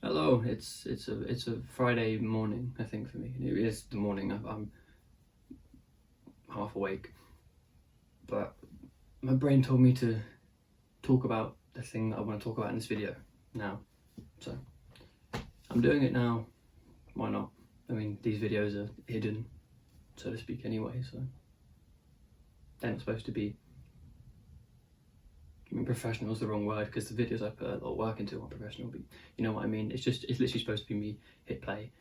Hello, it's a Friday morning, I think, for me. It is the morning. I'm half awake, but my brain told me to talk about the thing that I want to talk about in this video now. So I'm doing it now. Why not? I mean, these videos are hidden, so to speak, anyway. So they're not supposed to be. I mean, professional is the wrong word because the videos I put a lot of work into aren't professional, but you know what I mean. It's literally supposed to be me hit play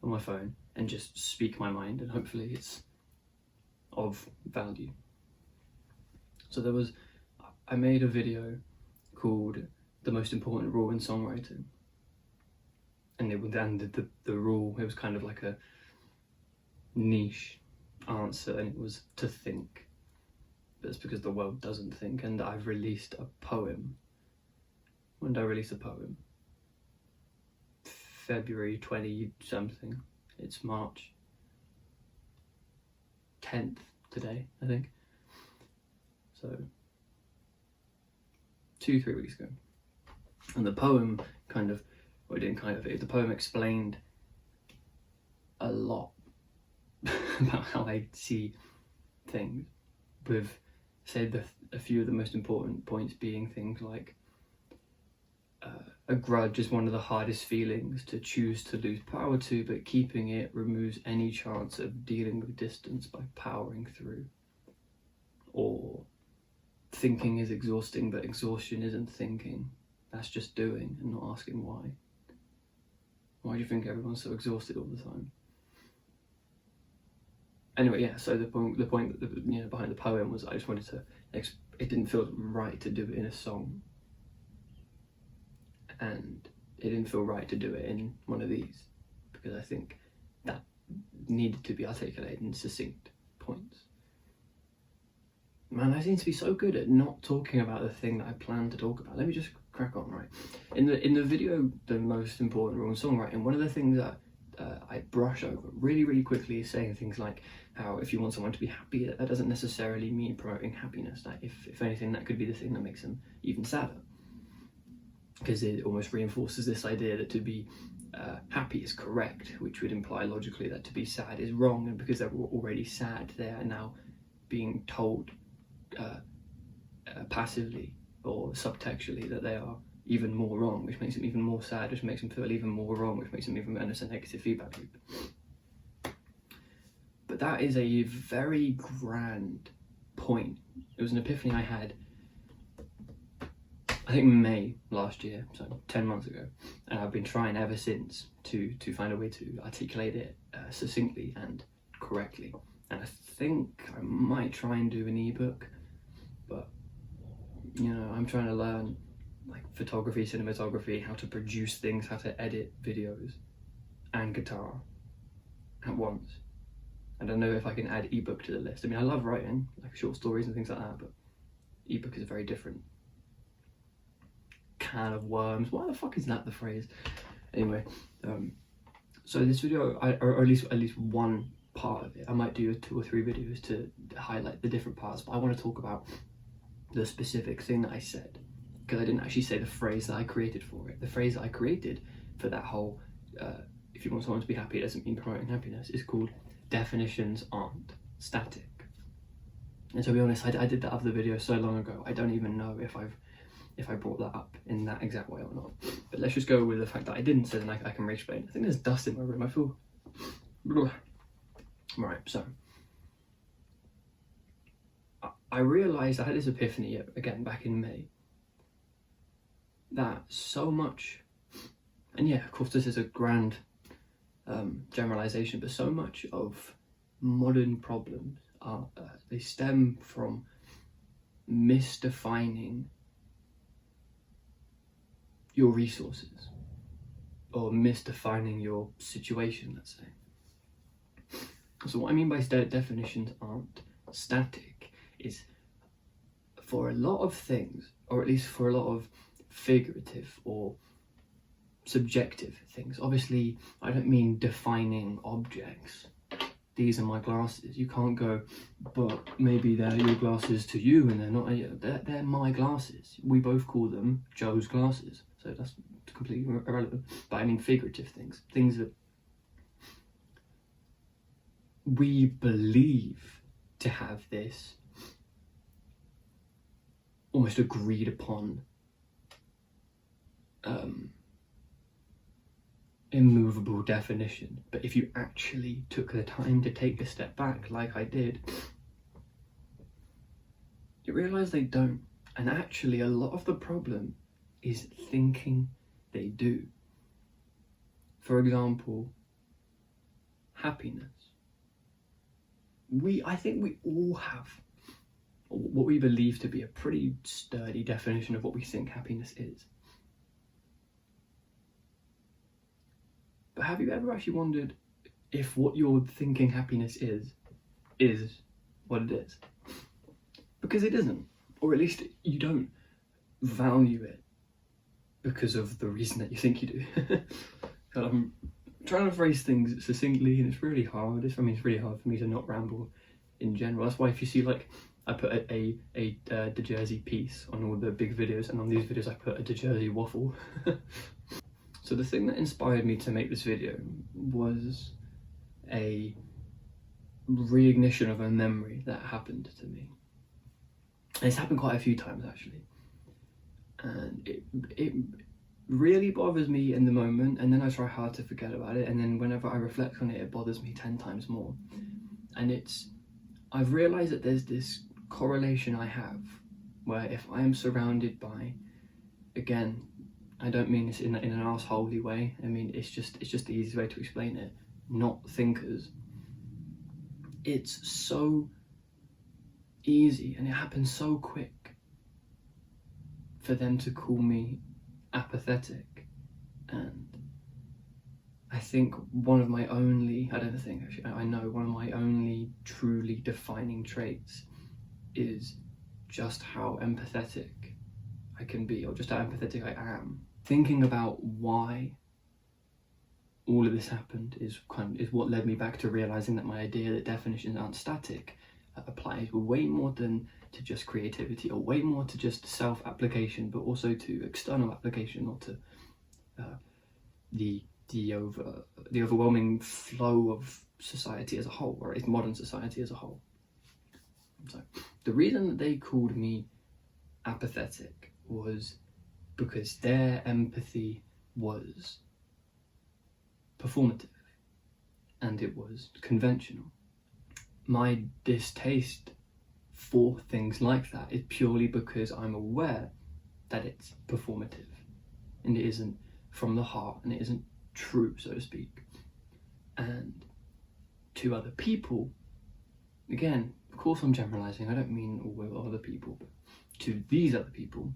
on my phone and just speak my mind, and hopefully it's of value. So I made a video called "The Most Important Rule in Songwriting," and the rule, it was kind of like a niche answer, and it was to think. But it's because the world doesn't think, and I've released a poem. When did I release a poem? February 20 something. It's March 10th today, I think. So 2-3 weeks ago. And the poem the poem explained a lot about how I see things, with a few of the most important points being things like a grudge is one of the hardest feelings to choose to lose power to, but keeping it removes any chance of dealing with distance by powering through. Or thinking is exhausting, but exhaustion isn't thinking. That's just doing and not asking why. Why do you think everyone's so exhausted all the time? Anyway, yeah, so the point behind the poem was I just wanted to, it didn't feel right to do it in a song. And it didn't feel right to do it in one of these, because I think that needed to be articulated in succinct points. Man, I seem to be so good at not talking about the thing that I plan to talk about. Let me just crack on, right? In the video, The Most Important Rule in Songwriting, one of the things that I brush over really quickly is saying things like how if you want someone to be happy, that doesn't necessarily mean promoting happiness. Like if anything, that could be the thing that makes them even sadder, because it almost reinforces this idea that to be happy is correct, which would imply logically that to be sad is wrong, and because they're already sad, they are now being told passively or subtextually that they are even more wrong, which makes them even more sad, which makes them feel even more wrong, which makes them even, and it's a negative feedback loop. But that is a very grand point. It was an epiphany I had, I think, May last year, so 10 months ago, and I've been trying ever since to find a way to articulate it succinctly and correctly. And I think I might try and do an ebook, but I'm trying to learn like photography, cinematography, how to produce things, how to edit videos and guitar at once. I don't know if I can add ebook to the list. I mean, I love writing like short stories and things like that, but ebook is a very different can of worms. Why the fuck is that the phrase? Anyway, so this video, or at least one part of it, I might do 2 or 3 videos to highlight the different parts, but I want to talk about the specific thing that I said, because I didn't actually say the phrase that I created for it. The phrase that I created for that whole if you want someone to be happy, it doesn't mean promoting happiness, is called definitions aren't static. And to be honest, I did that other video so long ago, I don't even know if I brought that up in that exact way or not. But let's just go with the fact that I didn't, so then I can re-explain. I think there's dust in my room, I feel. Right, so I realised, I had this epiphany again back in May, that so much, and yeah, of course this is a grand generalisation, but so much of modern problems they stem from misdefining your resources, or misdefining your situation, let's say. So what I mean by definitions aren't static is, for a lot of things, or at least for a lot of figurative or subjective things, obviously I don't mean defining objects. These are my glasses. You can't go, but maybe they're your glasses to you and they're not. They're my glasses. We both call them Joe's glasses. So that's completely irrelevant, but I mean figurative things, things that we believe to have this almost agreed upon immovable definition. But if you actually took the time to take a step back, like I did, you realise they don't. And actually a lot of the problem is thinking they do. For example, happiness. I think we all have what we believe to be a pretty sturdy definition of what we think happiness is. But have you ever actually wondered if what you're thinking happiness is what it is? Because it isn't, or at least you don't value it because of the reason that you think you do. I'm trying to phrase things succinctly, and it's really hard. It's really hard for me to not ramble in general. That's why if you see, like, I put a Dejersy piece on all the big videos, and on these videos I put a Dejersy waffle. So the thing that inspired me to make this video was a reignition of a memory that happened to me. And it's happened quite a few times actually. And it really bothers me in the moment, and then I try hard to forget about it, and then whenever I reflect on it, it bothers me 10 times more. And I've realised that there's this correlation I have where if I am surrounded by, again, I don't mean this in an assholey way, I mean it's just the easiest way to explain it, not thinkers, it's so easy and it happens so quick for them to call me apathetic. And I think one of my only, I know one of my only truly defining traits is just how empathetic I can be, or just how empathetic I am. Thinking about why all of this happened is what led me back to realizing that my idea that definitions aren't static applies way more than to just creativity, or way more to just self-application, but also to external application, or to the overwhelming flow of society as a whole, or at least modern society as a whole. So the reason that they called me apathetic was because their empathy was performative and it was conventional. My distaste for things like that is purely because I'm aware that it's performative and it isn't from the heart and it isn't true, so to speak. And to other people, again, of course I'm generalizing, I don't mean all other people, but to these other people,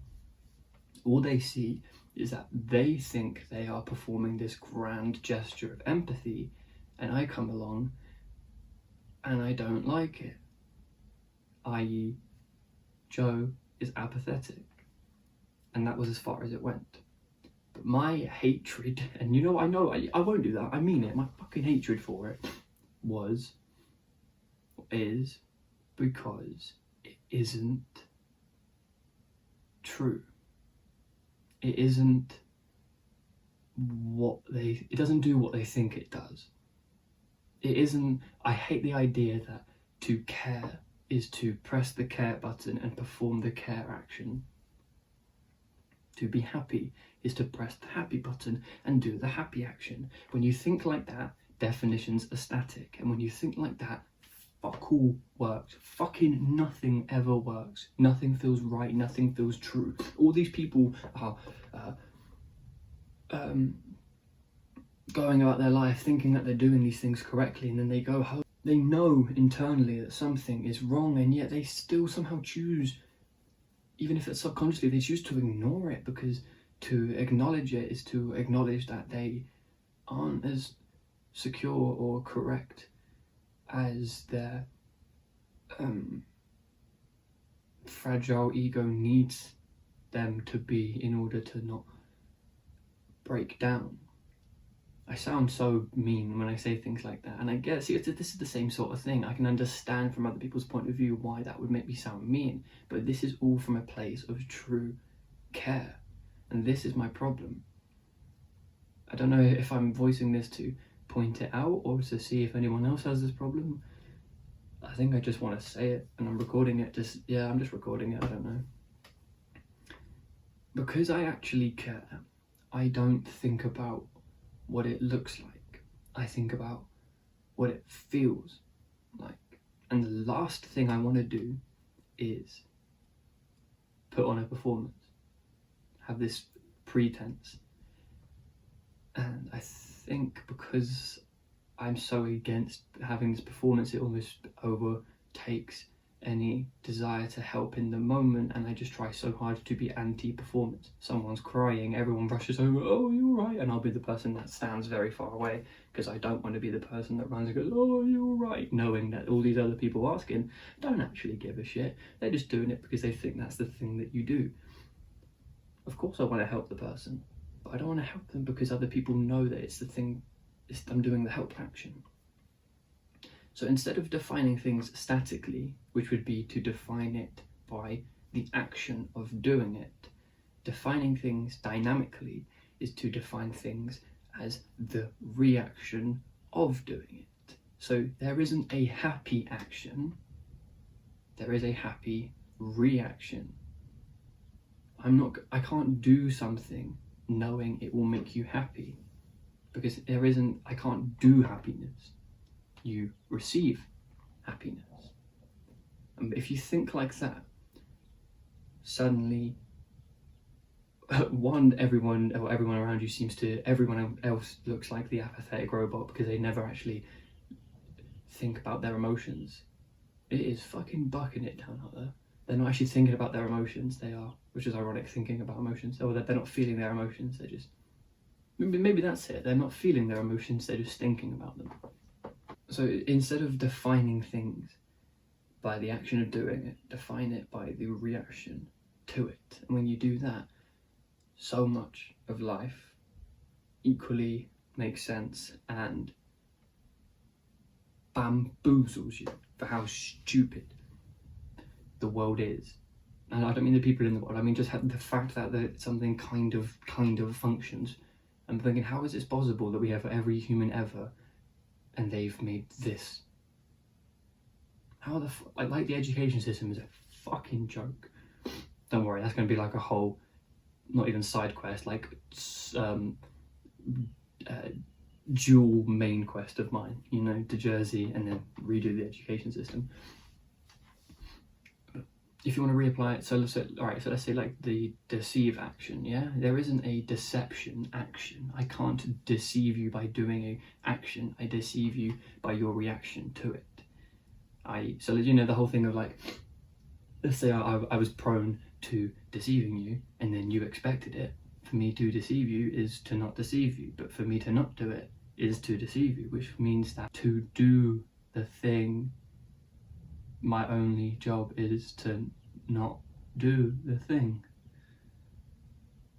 all they see is that they think they are performing this grand gesture of empathy, and I come along and I don't like it, i.e. Joe is apathetic, and that was as far as it went. But my hatred, and I know I won't do that, I mean it, my fucking hatred for it is because it isn't true. It isn't it doesn't do what they think it does. I hate the idea that to care is to press the care button and perform the care action. To be happy is to press the happy button and do the happy action. When you think like that, definitions are static. And when you think like that, fuck all works. Fucking nothing ever works. Nothing feels right. Nothing feels true. All these people are going about their life thinking that they're doing these things correctly, and then they go home. They know internally that something is wrong, and yet they still somehow choose, even if it's subconsciously, they choose to ignore it, because to acknowledge it is to acknowledge that they aren't as secure or correct as their fragile ego needs them to be in order to not break down. I sound so mean when I say things like that, and I guess this is the same sort of thing. I can understand from other people's point of view why that would make me sound mean, but this is all from a place of true care, and this is my problem. I don't know if I'm voicing this to point it out or to see if anyone else has this problem. I think I just want to say it, and I'm recording it. I'm just recording it. I don't know. Because I actually care, I don't think about what it looks like. I think about what it feels like. And the last thing I want to do is put on a performance, have this pretense. And I think because I'm so against having this performance, it almost overtakes any desire to help in the moment, and I just try so hard to be anti-performance. Someone's crying, everyone rushes over, oh, you're right, and I'll be the person that stands very far away because I don't want to be the person that runs and goes, oh, you're right, knowing that all these other people asking don't actually give a shit. They're just doing it because they think that's the thing that you do. Of course I want to help the person, but I don't want to help them because other people know that it's the thing, I'm doing the help action. So instead of defining things statically, which would be to define it by the action of doing it, defining things dynamically is to define things as the reaction of doing it. So there isn't a happy action, there is a happy reaction. I can't do something knowing it will make you happy, because I can't do happiness. You receive happiness. And if you think like that, suddenly everyone around you everyone else looks like the apathetic robot because they never actually think about their emotions. It is fucking bucking it down out there. They're not actually thinking about their emotions, they are, which is ironic, thinking about emotions. Or they're not feeling their emotions, they're just, maybe that's it, they're not feeling their emotions, they're just thinking about them. So instead of defining things by the action of doing it, define it by the reaction to it. And when you do that, so much of life equally makes sense and bamboozles you for how stupid the world is. And I don't mean the people in the world, I mean just the fact that something kind of functions. I'm thinking, how is this possible that we have every human ever and they've made this? How like the education system is a fucking joke. Don't worry, that's going to be like a whole, not even side quest, like dual main quest of mine, you know, Dejersy and then redo the education system. If you want to reapply it, so let's say like the deceive action, yeah? There isn't a deception action. I can't deceive you by doing a action. I deceive you by your reaction to it. So you know, the whole thing of like, let's say I was prone to deceiving you and then you expected it. For me to deceive you is to not deceive you, but for me to not do it is to deceive you, which means that to do the thing, my only job is to not do the thing.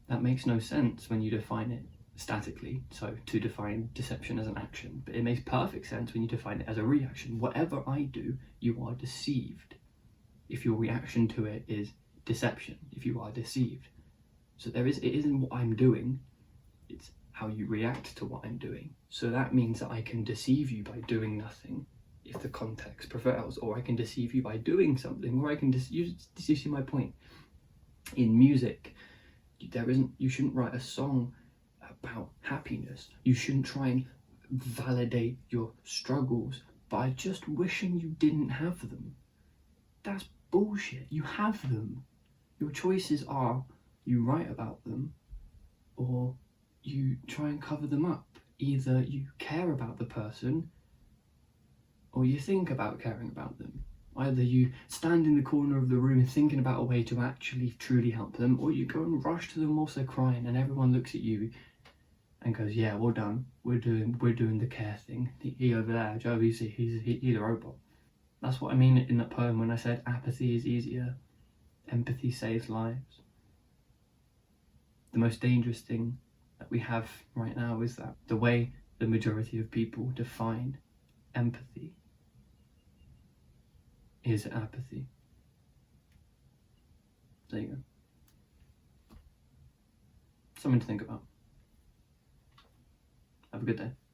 That makes no sense when you define it statically, so to define deception as an action, but it makes perfect sense when you define it as a reaction. Whatever I do, you are deceived if your reaction to it is deception, if you are deceived. So it isn't what I'm doing, it's how you react to what I'm doing. So that means that I can deceive you by doing nothing if the context prevails, or I can deceive you by doing something, or I can you see my point. In music, you shouldn't write a song about happiness. You shouldn't try and validate your struggles by just wishing you didn't have them. That's bullshit. You have them. Your choices are you write about them or you try and cover them up. Either you care about the person or you think about caring about them. Either you stand in the corner of the room thinking about a way to actually truly help them, or you go and rush to them whilst they're crying and everyone looks at you and goes, yeah, well done, we're doing the care thing. He over there, Joe, he's a robot. That's what I mean in that poem when I said apathy is easier, empathy saves lives. The most dangerous thing that we have right now is that the way the majority of people define empathy is apathy. There you go. Something to think about. Have a good day.